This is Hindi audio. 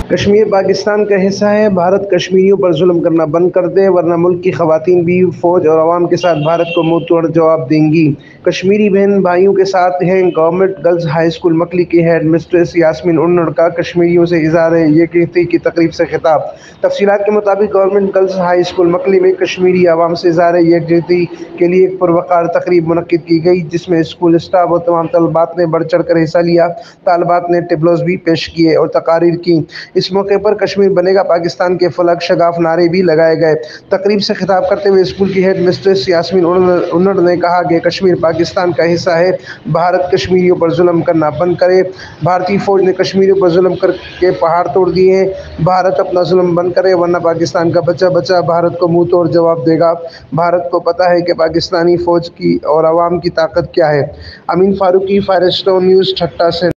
कश्मीर पाकिस्तान का हिस्सा है। भारत कश्मीरियों पर जुल्म करना बंद कर दे, वरना मुल्क की खवातीन भी फ़ौज और अवाम के साथ भारत को मुंह तोड़ जवाब देंगी। कश्मीरी बहन भाइयों के साथ हैं गवर्नमेंट गर्ल्स हाई स्कूल मकली की हेड मिस्ट्रेस यास्मीन उन्नड़ का कश्मीरियों से इज़हार यकजहती की तकरीब से खिताब। तफसीलात के मुताबिक गवर्नमेंट गर्ल्स हाई स्कूल मकली में कश्मीरी अवाम से इज़हार यकजहती के लिए एक पुरवकार तकरीब मुनक्किद की गई, जिसमें स्कूल स्टाफ और तमाम तलबात ने बढ़ चढ़ कर हिस्सा लिया। तालबात ने टेबलोज भी पेश किए और तकारीर की। इस मौके पर कश्मीर बनेगा पाकिस्तान के फलक शगाफ नारे भी लगाए गए। तकरीब से खिताब करते हुए स्कूल की हेड मिस्ट्रेस यास्मीन उन्नड़ ने कहा कि कश्मीर पाकिस्तान का हिस्सा है। भारत कश्मीरियों पर जुल्म करना बंद करे। भारतीय फौज ने कश्मीरियों पर जुल्म करके पहाड़ तोड़ दिए हैं। भारत अपना जुल्म बंद करे, वरना पाकिस्तान का बच्चा बच्चा भारत को मुंह तोड़ जवाब देगा। भारत को पता है कि पाकिस्तानी फौज की और अवाम की ताकत क्या है। अमीन फारूकी, फायरस्टोन न्यूज़, ठट्टा से।